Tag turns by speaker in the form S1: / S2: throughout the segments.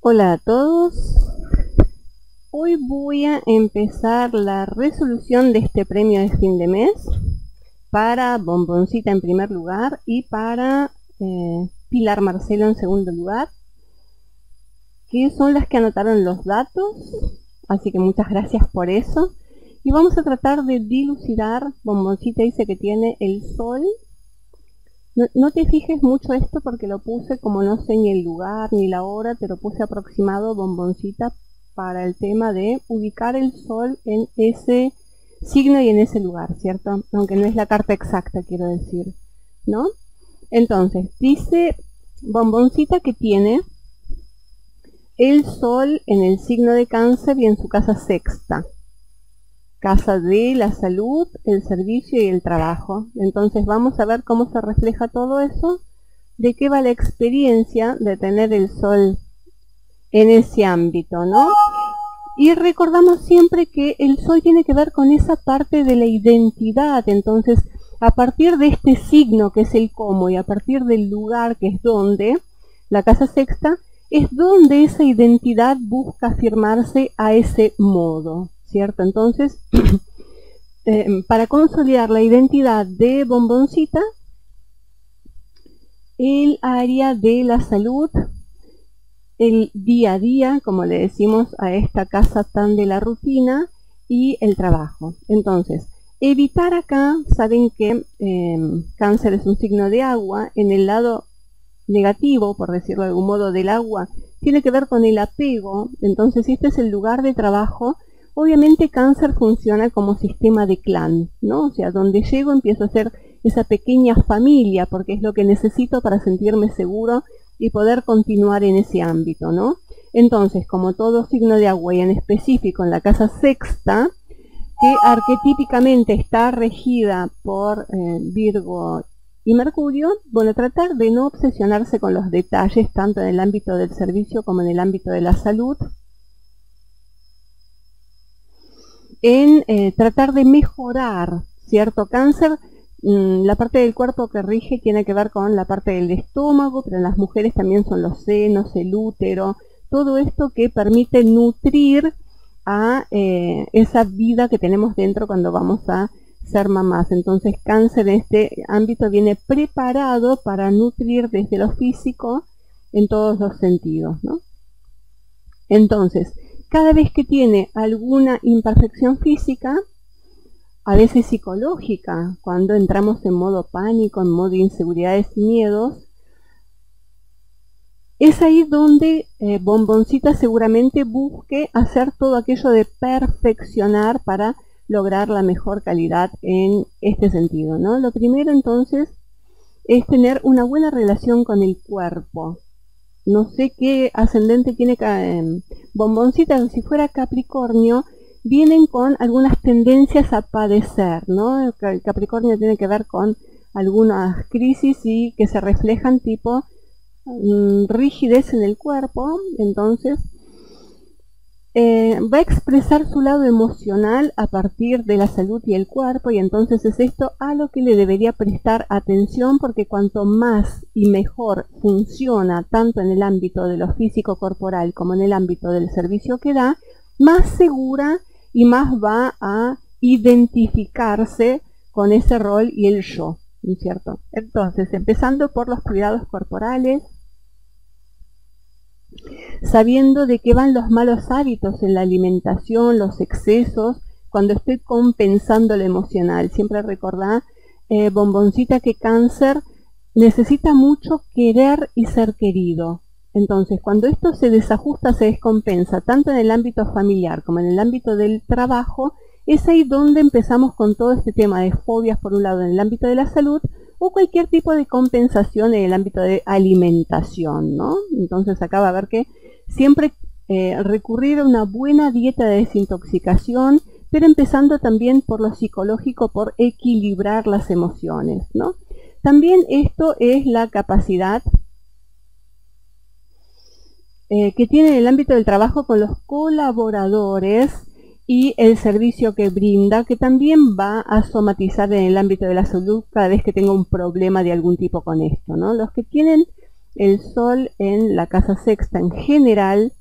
S1: Hola a todos, hoy voy a empezar la resolución de este premio de fin de mes para Bomboncita en primer lugar y para Pilar Marcelo en segundo lugar, que son las que anotaron los datos, así que muchas gracias por eso. Y vamos a tratar de dilucidar. Bomboncita dice que tiene el sol. No te fijes mucho esto porque lo puse como no sé ni el lugar ni la hora, te lo puse aproximado, Bomboncita, para el tema de ubicar el sol en ese signo y en ese lugar, ¿cierto? Aunque no es la carta exacta, quiero decir, ¿no? Entonces, dice Bomboncita que tiene el sol en el signo de Cáncer y en su casa sexta. Casa de la salud, el servicio y el trabajo. Entonces vamos a ver cómo se refleja todo eso, de qué va la experiencia de tener el sol en ese ámbito, ¿no? Y recordamos siempre que el sol tiene que ver con esa parte de la identidad. Entonces, a partir de este signo que es el cómo y a partir del lugar que es donde, la casa sexta, es donde esa identidad busca afirmarse a ese modo, ¿cierto? Entonces, para consolidar la identidad de Bomboncita, el área de la salud, el día a día, como le decimos a esta casa tan de la rutina, y el trabajo. Entonces, evitar acá, saben que Cáncer es un signo de agua, en el lado negativo, por decirlo de algún modo, del agua, tiene que ver con el apego. Entonces, si este es el lugar de trabajo, obviamente Cáncer funciona como sistema de clan, ¿no? O sea, donde llego empiezo a ser esa pequeña familia, porque es lo que necesito para sentirme seguro y poder continuar en ese ámbito, ¿no? Entonces, como todo signo de agua y en específico en la casa sexta, que arquetípicamente está regida por Virgo y Mercurio, bueno, tratar de no obsesionarse con los detalles, tanto en el ámbito del servicio como en el ámbito de la salud, en tratar de mejorar, ¿cierto? Cáncer, la parte del cuerpo que rige tiene que ver con la parte del estómago, pero en las mujeres también son los senos, el útero, todo esto que permite nutrir a esa vida que tenemos dentro cuando vamos a ser mamás. Entonces Cáncer en este ámbito viene preparado para nutrir desde lo físico en todos los sentidos, ¿no? Entonces, cada vez que tiene alguna imperfección física, a veces psicológica, cuando entramos en modo pánico, en modo inseguridades y miedos, es ahí donde Bomboncita seguramente busque hacer todo aquello de perfeccionar para lograr la mejor calidad en este sentido, ¿no? Lo primero entonces es tener una buena relación con el cuerpo. No sé qué ascendente tiene Bomboncita, si fuera Capricornio, vienen con algunas tendencias a padecer, ¿no? El Capricornio tiene que ver con algunas crisis y que se reflejan tipo rigidez en el cuerpo. Entonces va a expresar su lado emocional a partir de la salud y el cuerpo, y entonces es esto a lo que le debería prestar atención, porque cuanto más y mejor funciona tanto en el ámbito de lo físico corporal como en el ámbito del servicio que da, más segura y más va a identificarse con ese rol y el yo, ¿no es cierto? Entonces, empezando por los cuidados corporales, sabiendo de qué van los malos hábitos en la alimentación, los excesos, cuando estoy compensando lo emocional. Siempre recordá, Bomboncita, que Cáncer necesita mucho querer y ser querido. Entonces, cuando esto se desajusta, se descompensa, tanto en el ámbito familiar como en el ámbito del trabajo, es ahí donde empezamos con todo este tema de fobias, por un lado, en el ámbito de la salud, o cualquier tipo de compensación en el ámbito de alimentación, ¿no? Entonces acá va a ver que siempre recurrir a una buena dieta de desintoxicación, pero empezando también por lo psicológico, por equilibrar las emociones, ¿no? También esto es la capacidad que tiene en el ámbito del trabajo con los colaboradores y el servicio que brinda, que también va a somatizar en el ámbito de la salud cada vez que tenga un problema de algún tipo con esto, ¿no? Los que tienen el sol en la casa sexta en general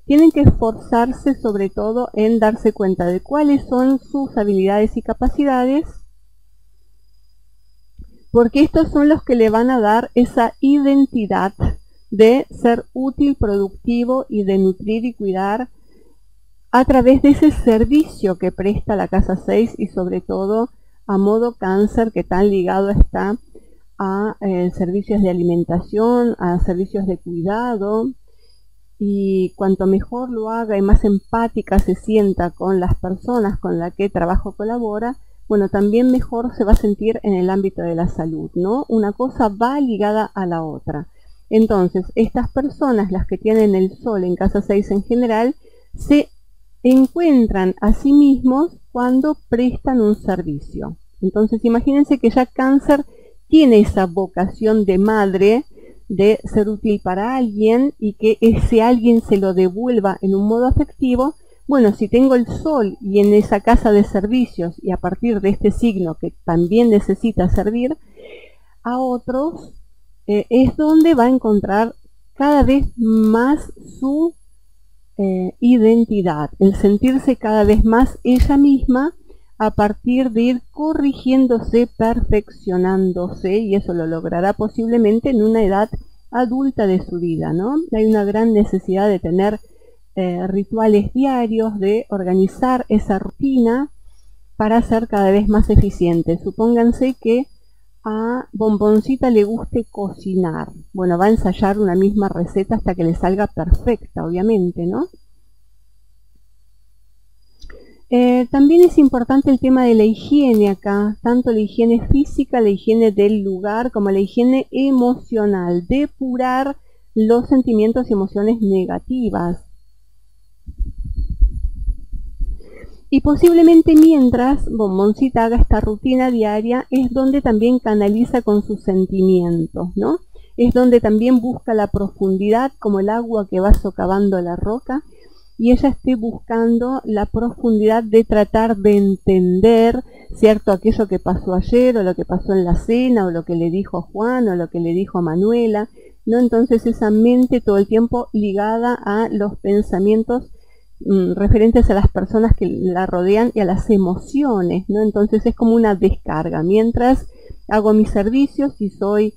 S1: tienen que esforzarse sobre todo en darse cuenta de cuáles son sus habilidades y capacidades, porque estos son los que le van a dar esa identidad de ser útil, productivo y de nutrir y cuidar a través de ese servicio que presta la casa 6 y sobre todo a modo cáncer, que tan ligado está a servicios de alimentación, a servicios de cuidado. Y cuanto mejor lo haga y más empática se sienta con las personas con las que trabaja o colabora, bueno, también mejor se va a sentir en el ámbito de la salud, ¿no? Una cosa va ligada a la otra. Entonces, estas personas, las que tienen el sol en casa 6 en general, se encuentran a sí mismos cuando prestan un servicio. Entonces, imagínense que ya Cáncer tiene esa vocación de madre, de ser útil para alguien y que ese alguien se lo devuelva en un modo afectivo. Bueno, si tengo el sol y en esa casa de servicios y a partir de este signo que también necesita servir a otros, es donde va a encontrar cada vez más su identidad, el sentirse cada vez más ella misma a partir de ir corrigiéndose, perfeccionándose, y eso lo logrará posiblemente en una edad adulta de su vida, ¿no? Hay una gran necesidad de tener rituales diarios, de organizar esa rutina para ser cada vez más eficiente. Supónganse que a Bomboncita le guste cocinar. Bueno, va a ensayar una misma receta hasta que le salga perfecta, obviamente, ¿no? También es importante el tema de la higiene acá, tanto la higiene física, la higiene del lugar, como la higiene emocional, depurar los sentimientos y emociones negativas. Y posiblemente mientras Bomboncita haga esta rutina diaria, es donde también canaliza con sus sentimientos, ¿no? Es donde también busca la profundidad, como el agua que va socavando la roca, y ella esté buscando la profundidad de tratar de entender, ¿cierto?, aquello que pasó ayer, o lo que pasó en la cena, o lo que le dijo Juan, o lo que le dijo Manuela, ¿no? Entonces esa mente todo el tiempo ligada a los pensamientos referentes a las personas que la rodean y a las emociones, ¿no? Entonces es como una descarga. Mientras hago mis servicios y soy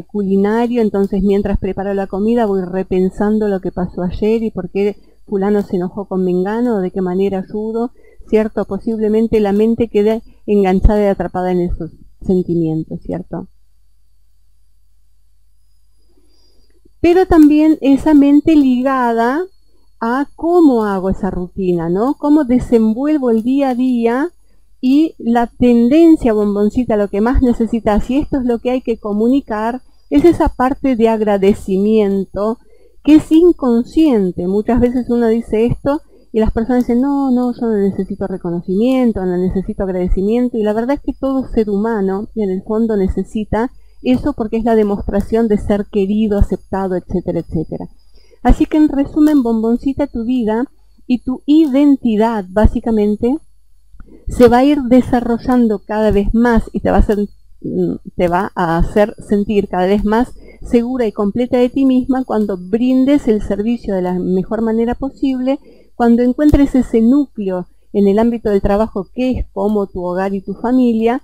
S1: culinario, entonces mientras preparo la comida voy repensando lo que pasó ayer y por qué fulano se enojó con mengano, o de qué manera ayudo, ¿cierto? Posiblemente la mente quede enganchada y atrapada en esos sentimientos, ¿cierto? Pero también esa mente ligada a cómo hago esa rutina, ¿no? Cómo desenvuelvo el día a día y la tendencia, Bomboncita, lo que más necesita, si esto es lo que hay que comunicar, es esa parte de agradecimiento que es inconsciente. Muchas veces uno dice esto y las personas dicen, no, yo no necesito reconocimiento, no necesito agradecimiento, y la verdad es que todo ser humano en el fondo necesita eso porque es la demostración de ser querido, aceptado, etcétera, etcétera. Así que en resumen, Bomboncita, tu vida y tu identidad básicamente se va a ir desarrollando cada vez más y te va a hacer sentir cada vez más segura y completa de ti misma cuando brindes el servicio de la mejor manera posible, cuando encuentres ese núcleo en el ámbito del trabajo que es como tu hogar y tu familia.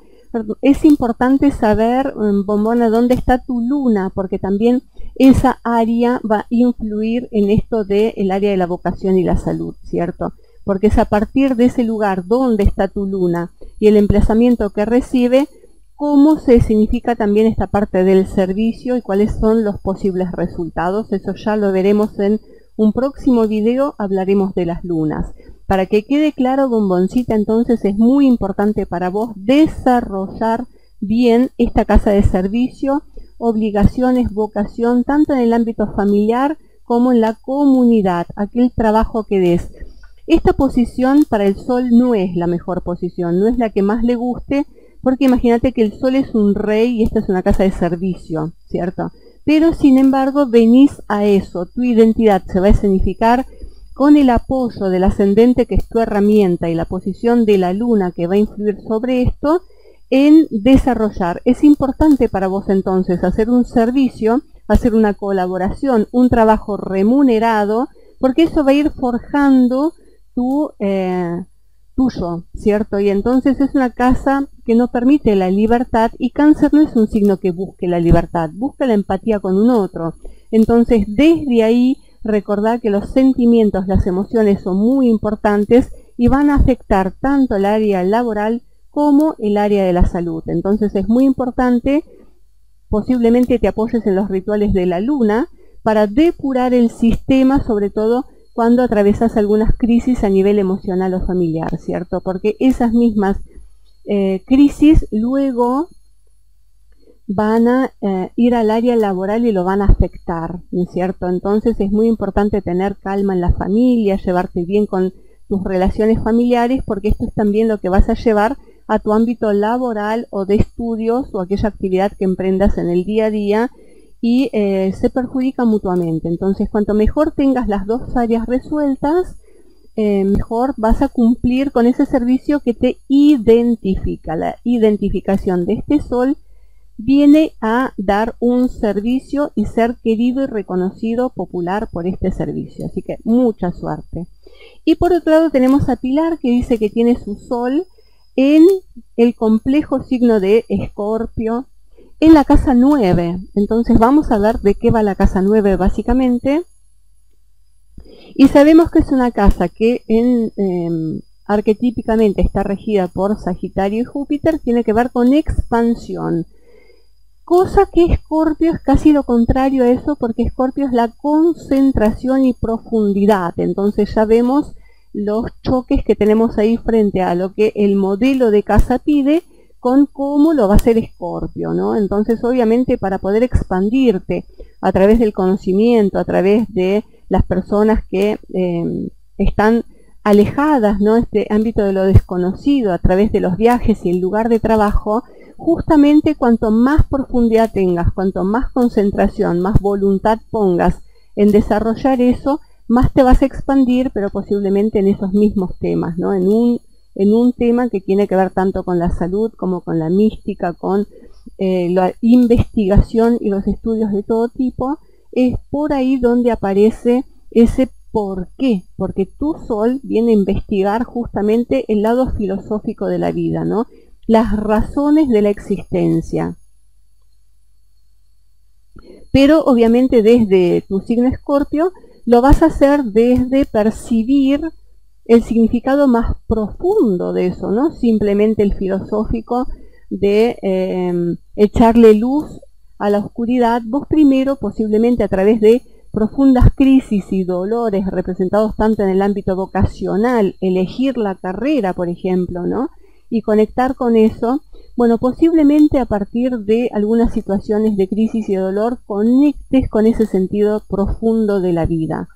S1: Es importante saber, Bombona, dónde está tu luna, porque también esa área va a influir en esto del área de la vocación y la salud, ¿cierto? Porque es a partir de ese lugar donde está tu luna y el emplazamiento que recibe, cómo se significa también esta parte del servicio y cuáles son los posibles resultados. Eso ya lo veremos en un próximo video, hablaremos de las lunas. Para que quede claro, Bomboncita, entonces es muy importante para vos desarrollar bien esta casa de servicio, obligaciones, vocación, tanto en el ámbito familiar como en la comunidad, aquel trabajo que des. Esta posición para el Sol no es la mejor posición, no es la que más le guste, porque imagínate que el Sol es un rey y esta es una casa de servicio, ¿cierto? Pero sin embargo venís a eso, tu identidad se va a escenificar con el apoyo del ascendente, que es tu herramienta, y la posición de la luna que va a influir sobre esto, en desarrollar. Es importante para vos entonces hacer un servicio, hacer una colaboración, un trabajo remunerado, porque eso va a ir forjando tu tuyo, ¿cierto? Y entonces es una casa que no permite la libertad, y Cáncer no es un signo que busque la libertad, busca la empatía con un otro. Entonces, desde ahí, recordar que los sentimientos, las emociones son muy importantes y van a afectar tanto el área laboral como el área de la salud. Entonces es muy importante, posiblemente te apoyes en los rituales de la luna para depurar el sistema, sobre todo cuando atravesas algunas crisis a nivel emocional o familiar, ¿cierto? Porque esas mismas crisis luego van a ir al área laboral y lo van a afectar, ¿no es cierto? Entonces es muy importante tener calma en la familia, llevarte bien con tus relaciones familiares, porque esto es también lo que vas a llevar a tu ámbito laboral o de estudios o aquella actividad que emprendas en el día a día, y se perjudica mutuamente. Entonces, cuanto mejor tengas las dos áreas resueltas, mejor vas a cumplir con ese servicio que te identifica. La identificación de este sol viene a dar un servicio y ser querido y reconocido popular por este servicio. Así que mucha suerte. Y por otro lado tenemos a Pilar, que dice que tiene su sol en el complejo signo de Escorpio, en la casa 9. Entonces vamos a ver de qué va la casa 9 básicamente. Y sabemos que es una casa que arquetípicamente está regida por Sagitario y Júpiter, tiene que ver con expansión. Cosa que Escorpio es casi lo contrario a eso, porque Escorpio es la concentración y profundidad. Entonces ya vemos los choques que tenemos ahí frente a lo que el modelo de casa pide con cómo lo va a hacer Escorpio, ¿no? Entonces, obviamente, para poder expandirte a través del conocimiento, a través de las personas que están alejadas, ¿no? Este ámbito de lo desconocido, a través de los viajes y el lugar de trabajo, justamente cuanto más profundidad tengas, cuanto más concentración, más voluntad pongas en desarrollar eso, más te vas a expandir, pero posiblemente en esos mismos temas, ¿no? En un tema que tiene que ver tanto con la salud como con la mística, con la investigación y los estudios de todo tipo. Es por ahí donde aparece ese por qué, porque tu sol viene a investigar justamente el lado filosófico de la vida, ¿no? Las razones de la existencia. Pero obviamente desde tu signo Escorpio lo vas a hacer desde percibir el significado más profundo de eso, ¿no? Simplemente el filosófico de echarle luz a la oscuridad. Vos primero, posiblemente a través de profundas crisis y dolores representados tanto en el ámbito vocacional, elegir la carrera, por ejemplo, ¿no? Y conectar con eso, bueno, posiblemente a partir de algunas situaciones de crisis y de dolor, conectes con ese sentido profundo de la vida,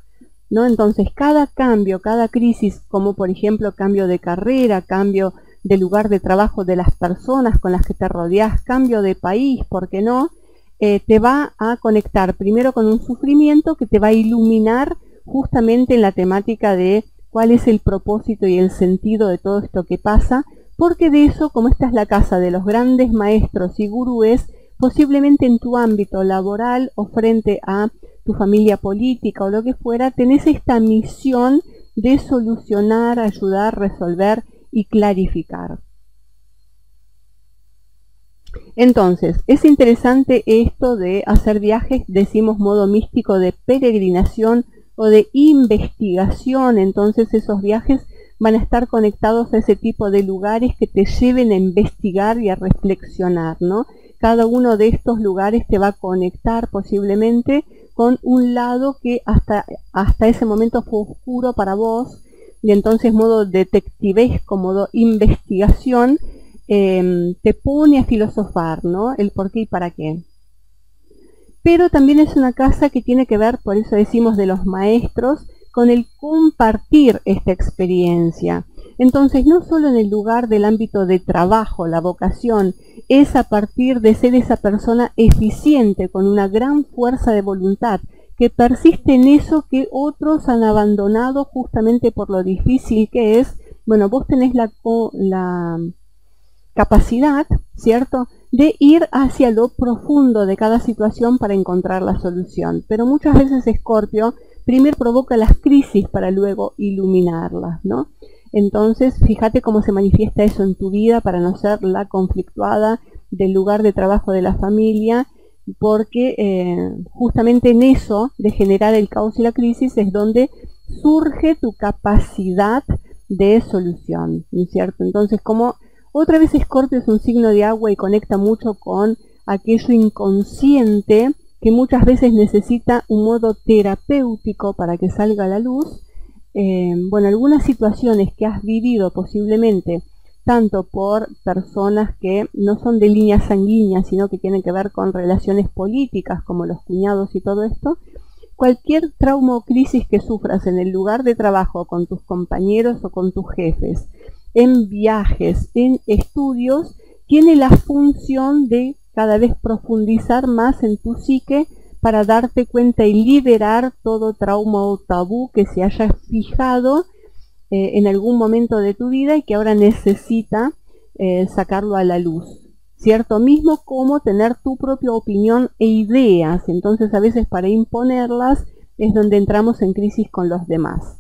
S1: ¿no? Entonces, cada cambio, cada crisis, como por ejemplo cambio de carrera, cambio de lugar de trabajo de las personas con las que te rodeas, cambio de país, ¿por qué no? Te va a conectar primero con un sufrimiento que te va a iluminar justamente en la temática de cuál es el propósito y el sentido de todo esto que pasa, porque de eso, como esta es la casa de los grandes maestros y gurúes, posiblemente en tu ámbito laboral o frente a tu familia política o lo que fuera, tenés esta misión de solucionar, ayudar, resolver y clarificar. Entonces, es interesante esto de hacer viajes, decimos modo místico de peregrinación o de investigación. Entonces esos viajes van a estar conectados a ese tipo de lugares que te lleven a investigar y a reflexionar, ¿no? Cada uno de estos lugares te va a conectar posiblemente con un lado que hasta ese momento fue oscuro para vos, y entonces modo detectivesco, modo investigación, te pone a filosofar, ¿no? El por qué y para qué. Pero también es una casa que tiene que ver, por eso decimos de los maestros, con el compartir esta experiencia. Entonces, no solo en el lugar del ámbito de trabajo, la vocación, es a partir de ser esa persona eficiente, con una gran fuerza de voluntad, que persiste en eso que otros han abandonado justamente por lo difícil que es. Bueno, vos tenés la capacidad, ¿cierto?, de ir hacia lo profundo de cada situación para encontrar la solución. Pero muchas veces Escorpio primero provoca las crisis para luego iluminarlas, ¿no? Entonces, fíjate cómo se manifiesta eso en tu vida para no ser la conflictuada del lugar de trabajo de la familia, porque justamente en eso de generar el caos y la crisis es donde surge tu capacidad de solución, ¿no es cierto? Entonces, como otra vez Escorpio es un signo de agua y conecta mucho con aquello inconsciente que muchas veces necesita un modo terapéutico para que salga a la luz. Bueno, algunas situaciones que has vivido posiblemente tanto por personas que no son de línea sanguínea, sino que tienen que ver con relaciones políticas, como los cuñados y todo esto, cualquier trauma o crisis que sufras en el lugar de trabajo, con tus compañeros o con tus jefes, en viajes, en estudios, tiene la función de cada vez profundizar más en tu psique para darte cuenta y liberar todo trauma o tabú que se haya fijado en algún momento de tu vida y que ahora necesita sacarlo a la luz, ¿cierto? Mismo como tener tu propia opinión e ideas. Entonces a veces para imponerlas es donde entramos en crisis con los demás.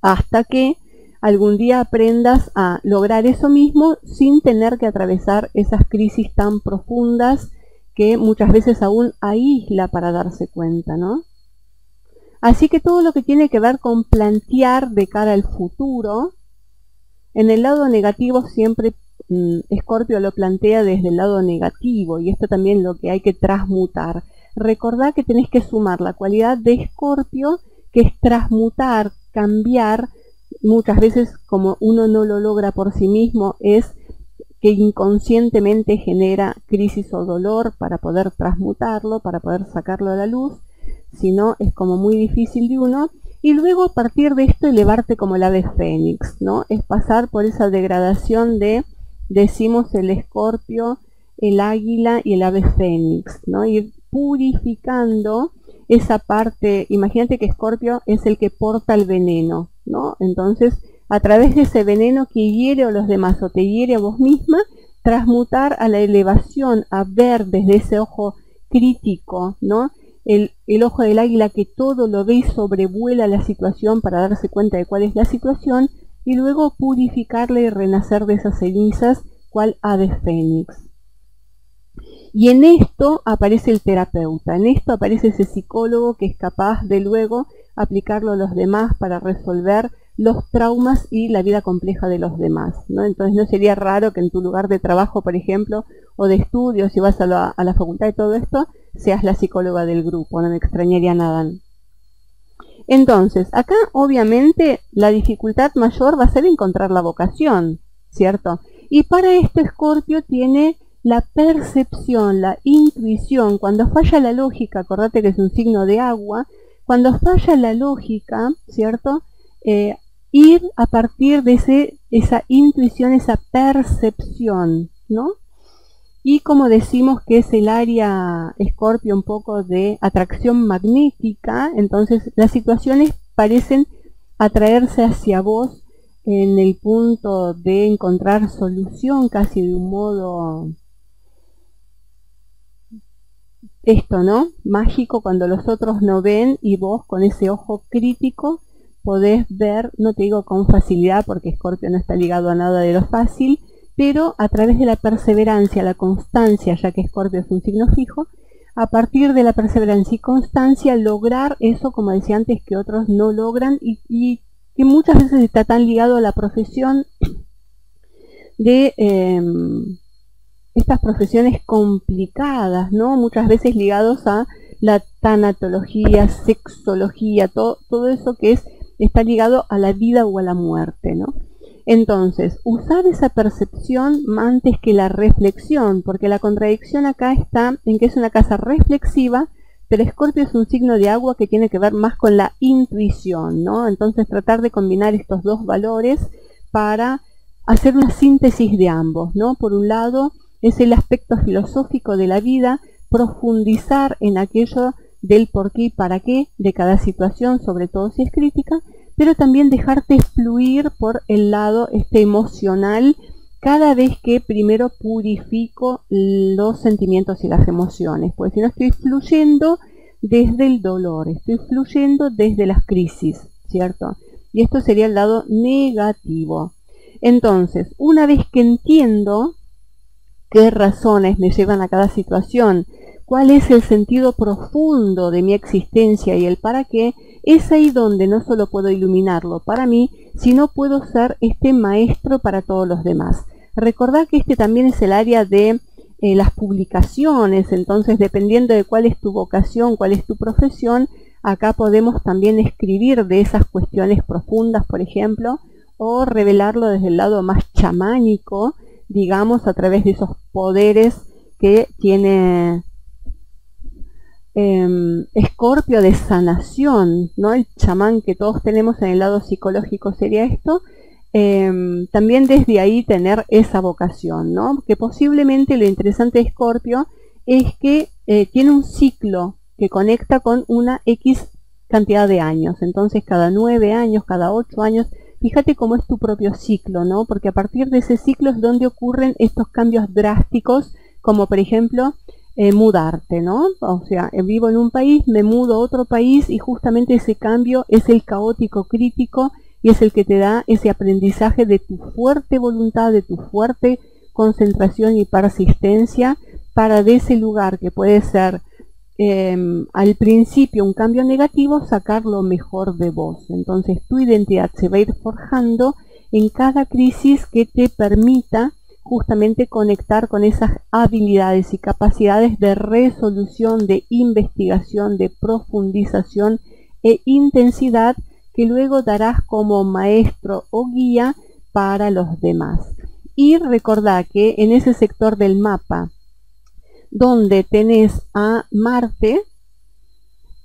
S1: Hasta que algún día aprendas a lograr eso mismo sin tener que atravesar esas crisis tan profundas que muchas veces aún aísla para darse cuenta, ¿no? Así que todo lo que tiene que ver con plantear de cara al futuro, en el lado negativo siempre Escorpio lo plantea desde el lado negativo, y esto también es lo que hay que transmutar. Recordá que tenés que sumar la cualidad de Escorpio, que es transmutar, cambiar. Muchas veces, como uno no lo logra por sí mismo, es que inconscientemente genera crisis o dolor para poder transmutarlo, para poder sacarlo a la luz. Si no, es como muy difícil de uno. Y luego a partir de esto elevarte como el ave fénix, ¿no? Es pasar por esa degradación de, decimos, el Escorpio, el águila y el ave fénix, ¿no? Ir purificando esa parte. Imagínate que Escorpio es el que porta el veneno, ¿no? Entonces, a través de ese veneno que hiere a los demás o te hiere a vos misma, transmutar a la elevación, a ver desde ese ojo crítico, ¿no? El ojo del águila que todo lo ve y sobrevuela la situación para darse cuenta de cuál es la situación, y luego purificarla y renacer de esas cenizas, cual ave fénix. Y en esto aparece el terapeuta, en esto aparece ese psicólogo que es capaz de luego aplicarlo a los demás para resolver los traumas y la vida compleja de los demás, ¿no? Entonces no sería raro que en tu lugar de trabajo, por ejemplo, o de estudio, si vas a la facultad y todo esto, seas la psicóloga del grupo, no me extrañaría nada. Entonces, acá obviamente la dificultad mayor va a ser encontrar la vocación, ¿cierto? Y para esto Escorpio tiene la percepción, la intuición. Cuando falla la lógica, acordate que es un signo de agua, cuando falla la lógica, ¿cierto? Ir a partir de esa intuición, esa percepción, ¿no? Y como decimos que es el área Escorpio un poco de atracción magnética, entonces las situaciones parecen atraerse hacia vos en el punto de encontrar solución casi de un modo, esto, ¿no? Mágico, cuando los otros no ven y vos con ese ojo crítico podés ver, no te digo con facilidad porque Escorpio no está ligado a nada de lo fácil, pero a través de la perseverancia, la constancia, ya que Escorpio es un signo fijo, a partir de la perseverancia y constancia lograr eso, como decía antes, que otros no logran y que muchas veces está tan ligado a la profesión de estas profesiones complicadas, ¿no? Muchas veces ligados a la tanatología, sexología, todo eso que está ligado a la vida o a la muerte, ¿no? Entonces, usar esa percepción antes que la reflexión, porque la contradicción acá está en que es una casa reflexiva, pero Escorpio es un signo de agua que tiene que ver más con la intuición, ¿no? Entonces tratar de combinar estos dos valores para hacer una síntesis de ambos, ¿no? Por un lado es el aspecto filosófico de la vida, profundizar en aquello del por qué y para qué de cada situación, sobre todo si es crítica, pero también dejarte fluir por el lado emocional cada vez que primero purifico los sentimientos y las emociones. Pues si no estoy fluyendo desde el dolor, estoy fluyendo desde las crisis, ¿cierto? Y esto sería el lado negativo. Entonces, una vez que entiendo qué razones me llevan a cada situación, cuál es el sentido profundo de mi existencia y el para qué, es ahí donde no solo puedo iluminarlo para mí, sino puedo ser este maestro para todos los demás. Recordad que este también es el área de las publicaciones, entonces dependiendo de cuál es tu vocación, cuál es tu profesión, acá podemos también escribir de esas cuestiones profundas, por ejemplo, o revelarlo desde el lado más chamánico, digamos, a través de esos poderes que tiene Escorpio de sanación, ¿no? El chamán que todos tenemos en el lado psicológico sería esto. También desde ahí tener esa vocación, ¿no? Que posiblemente lo interesante de Escorpio es que tiene un ciclo que conecta con una X cantidad de años. Entonces cada 9 años, cada 8 años, fíjate cómo es tu propio ciclo, ¿no? Porque a partir de ese ciclo es donde ocurren estos cambios drásticos, como por ejemplo mudarte, ¿no? O sea, vivo en un país, me mudo a otro país y justamente ese cambio es el caótico crítico y es el que te da ese aprendizaje de tu fuerte voluntad, de tu fuerte concentración y persistencia para de ese lugar que puede ser al principio un cambio negativo, sacar lo mejor de vos. Entonces tu identidad se va a ir forjando en cada crisis que te permita justamente conectar con esas habilidades y capacidades de resolución, de investigación, de profundización e intensidad que luego darás como maestro o guía para los demás. Y recordá que en ese sector del mapa donde tenés a Marte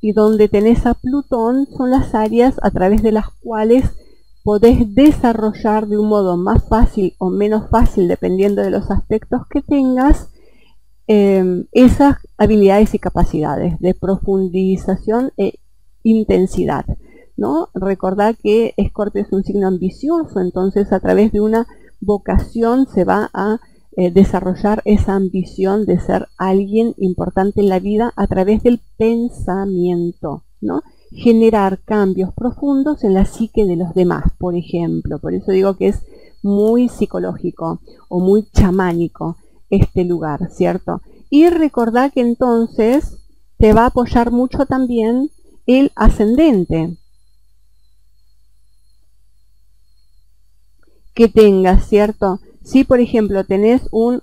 S1: y donde tenés a Plutón son las áreas a través de las cuales podés desarrollar de un modo más fácil o menos fácil, dependiendo de los aspectos que tengas, esas habilidades y capacidades de profundización e intensidad, ¿no? Recordad que Escorpio es un signo ambicioso, entonces a través de una vocación se va a desarrollar esa ambición de ser alguien importante en la vida a través del pensamiento, ¿no? Generar cambios profundos en la psique de los demás, por ejemplo. Por eso digo que es muy psicológico o muy chamánico este lugar, ¿cierto? Y recordá que entonces te va a apoyar mucho también el ascendente que tengas, ¿cierto? Si por ejemplo tenés un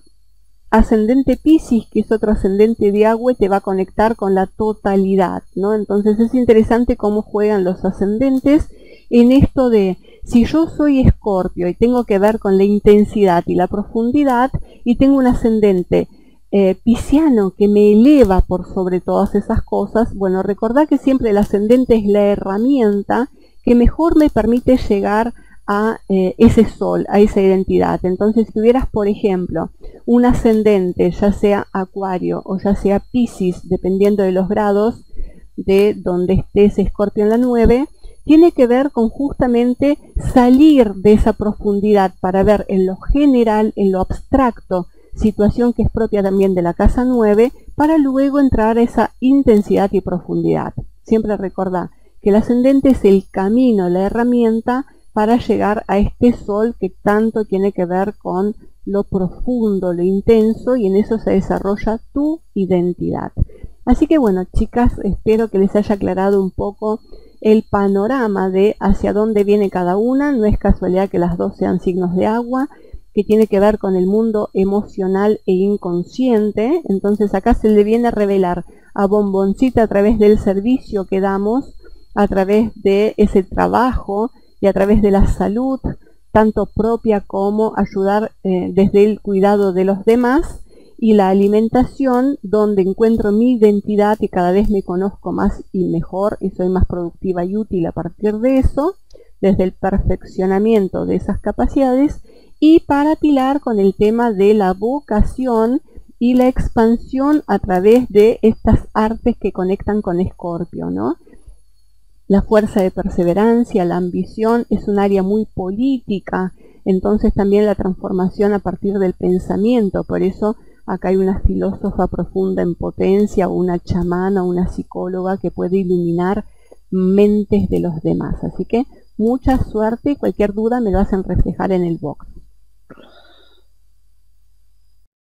S1: ascendente Piscis, que es otro ascendente de agua, te va a conectar con la totalidad, ¿no? Entonces es interesante cómo juegan los ascendentes en esto de, si yo soy Escorpio y tengo que ver con la intensidad y la profundidad, y tengo un ascendente pisciano que me eleva por sobre todas esas cosas, bueno, recordad que siempre el ascendente es la herramienta que mejor me permite llegar a ese sol, a esa identidad. Entonces, si tuvieras, por ejemplo, un ascendente, ya sea Acuario o ya sea Piscis, dependiendo de los grados de donde estés Escorpio en la 9, tiene que ver con justamente salir de esa profundidad para ver en lo general, en lo abstracto, situación que es propia también de la casa 9, para luego entrar a esa intensidad y profundidad. Siempre recordá que el ascendente es el camino, la herramienta para llegar a este sol que tanto tiene que ver con lo profundo, lo intenso, y en eso se desarrolla tu identidad. Así que bueno, chicas, espero que les haya aclarado un poco el panorama de hacia dónde viene cada una. No es casualidad que las dos sean signos de agua, que tiene que ver con el mundo emocional e inconsciente. Entonces acá se le viene a revelar a Bomboncita a través del servicio que damos, a través de ese trabajo y a través de la salud, tanto propia como ayudar desde el cuidado de los demás, y la alimentación, donde encuentro mi identidad y cada vez me conozco más y mejor y soy más productiva y útil a partir de eso, desde el perfeccionamiento de esas capacidades, y para Pilar con el tema de la vocación y la expansión a través de estas artes que conectan con Escorpio, ¿no? La fuerza de perseverancia, la ambición, es un área muy política, entonces también la transformación a partir del pensamiento, por eso Acá hay una filósofa profunda en potencia, o una chamana, una psicóloga que puede iluminar mentes de los demás. Así que mucha suerte y cualquier duda me lo hacen reflejar en el box.